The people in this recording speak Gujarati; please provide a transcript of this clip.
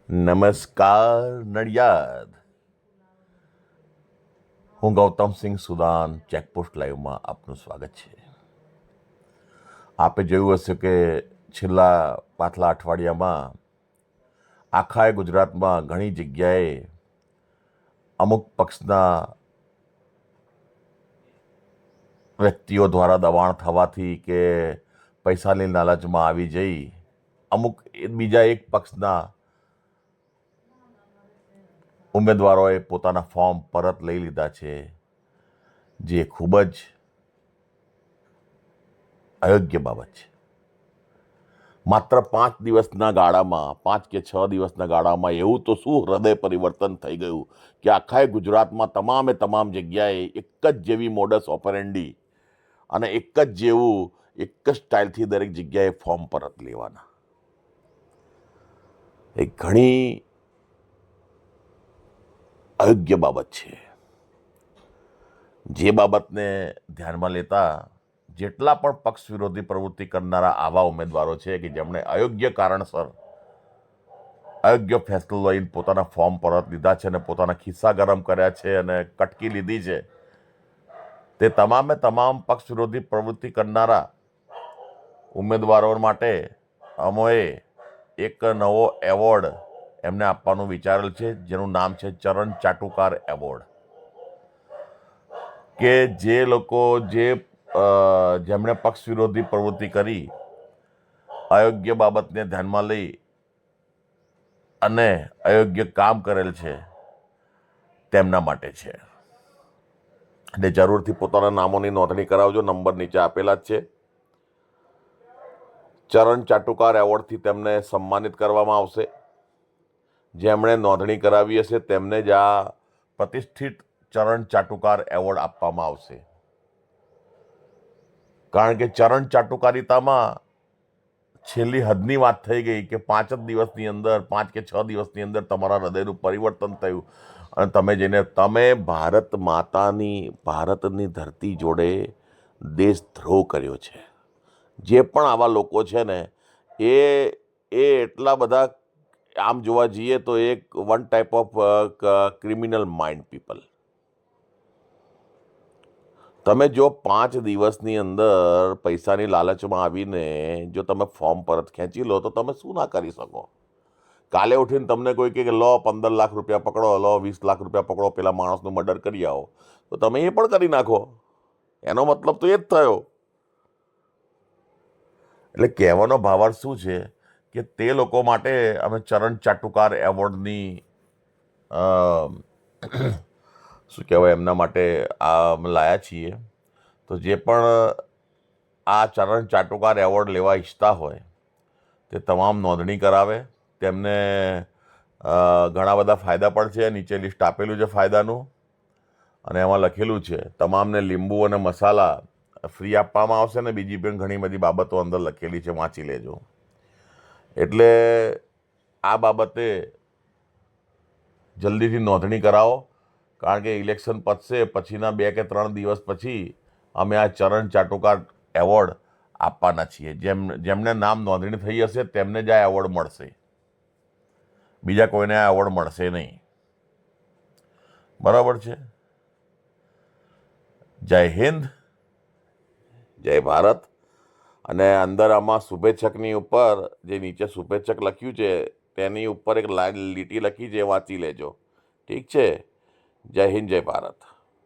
નમસ્કાર નડિયાદ. હું ગૌતમસિંહ સુદાન ચેકપોસ્ટ લાઈવમાં આપનું સ્વાગત છે. આપે જોયું હશે કે છેલ્લા પાછલા અઠવાડિયામાં આખા ગુજરાતમાં ઘણી જગ્યાએ અમુક પક્ષના વ્યક્તિઓ દ્વારા દબાણ થવાથી કે પૈસાની લાલચમાં આવી જઈ અમુક બીજા એક પક્ષના ઉમેદવારોએ પોતાના ફોર્મ પરત લઈ લીધા છે, જે ખૂબ જ અયોગ્ય બાબત છે. માત્ર 5 દિવસના ગાળામાં 5 કે 6 દિવસના ગાળામાં એવું તો શું હૃદય પરિવર્તન થઈ ગયું કે આખા ગુજરાતમાં તમામ જગ્યાએ એક જ જેવી મોડસ ઓપરેન્ડી અને એક જ સ્ટાઇલથી દરેક જગ્યાએ ફોર્મ પરત લેવાના. એ ઘણી અયોગ્ય બાબત છે. જે બાબતને ધ્યાનમાં લેતા જેટલા પણ પક્ષ વિરોધી પ્રવૃત્તિ કરનારા આવા ઉમેદવારો છે કે જેમણે અયોગ્ય કારણસર અયોગ્ય ફેસલો લઈને પોતાના ફોર્મ પરત લીધા છે અને પોતાના ખિસ્સા ગરમ કર્યા છે અને કટકી લીધી છે, તે તમામ પક્ષ વિરોધી પ્રવૃત્તિ કરનારા ઉમેદવારો માટે અમોએ એક નવો એવોર્ડ એમને આપવાનું વિચારેલ છે, જેનું નામ છે ચરણ ચાટુકાર એવોર્ડ. કે જે લોકો જેમણે પક્ષ વિરોધી પ્રવૃત્તિ કરી, અયોગ્ય બાબતને ધ્યાનમાં લઈ અને અયોગ્ય કામ કરેલ છે, તેમના માટે છે. એટલે જરૂરથી પોતાના નામોની નોંધણી કરાવજો. નંબર નીચે આપેલા જ છે. ચરણ ચાટુકાર એવોર્ડથી તેમને સન્માનિત કરવામાં આવશે. જેમણે નોંધણી કરાવી હશે તેમને જ આ પ્રતિષ્ઠિત ચરણ ચાટુકાર એવોર્ડ આપવામાં આવશે. કારણ કે ચરણ ચાટુકારિતામાં છેલ્લી હદની વાત થઈ ગઈ કે 5 દિવસની અંદર 5 કે 6 દિવસની અંદર તમારા હૃદયનું પરિવર્તન થયું અને તમે ભારતની ધરતી જોડે દેશદ્રોહ કર્યો છે. જે પણ આવા લોકો છે ને એ એટલા બધા, આમ જોવા જઈએ તો એક one type of criminal mind people. તમે જો 5 દિવસની અંદર પૈસાની લાલચમાં આવીને જો તમે ફોર્મ પરત ખેંચી લો તો તમે શું ના કરી શકો? કાલે ઉઠીને તમને કોઈ કહે કે લો 15 લાખ રૂપિયા પકડો, લો 20 લાખ રૂપિયા પકડો, પેલા માણસનું મર્ડર કરી આવો, તો તમે એ પણ કરી નાખો. એનો મતલબ તો એ જ થયો. એટલે કહેવાનો ભાવાર્થ શું છે કે તે લોકો માટે અમે ચરણ ચાટુકાર એવોર્ડની શું કહેવાય એમના માટે આ લાયા છીએ. તો જે પણ આ ચરણ ચાટુકાર એવોર્ડ લેવા ઈચ્છતા હોય તે તમામ નોંધણી કરાવે. તેમને ઘણા બધા ફાયદા પણ છે. નીચે લિસ્ટ આપેલું છે ફાયદાનું, અને એમાં લખેલું છે તમામને લીંબુ અને મસાલા ફ્રી આપવામાં આવશે ને બીજી પણ ઘણી બધી બાબતો અંદર લખેલી છે, વાંચી લેજો. એટલે આ બાબતે જલ્દીથી નોંધણી કરાવો, કારણ કે ઇલેક્શન પતશે પછીના 2 કે 3 દિવસ પછી અમે આ ચરણ ચાટુકાર એવોર્ડ આપવાના છીએ. જેમને નામ નોંધણી થઈ હશે તેમને જ આ એવોર્ડ મળશે, બીજા કોઈને આ એવોર્ડ મળશે નહીં. બરાબર છે? જય હિન્દ, જય ભારત. અને અંદર આમાં શુભેચ્છકની ઉપર જે નીચે શુભેચ્છક લખ્યું છે તેની ઉપર એક લીટી લખી છે, વાંચી લેજો. ઠીક છે? જય હિન્દ, જય ભારત.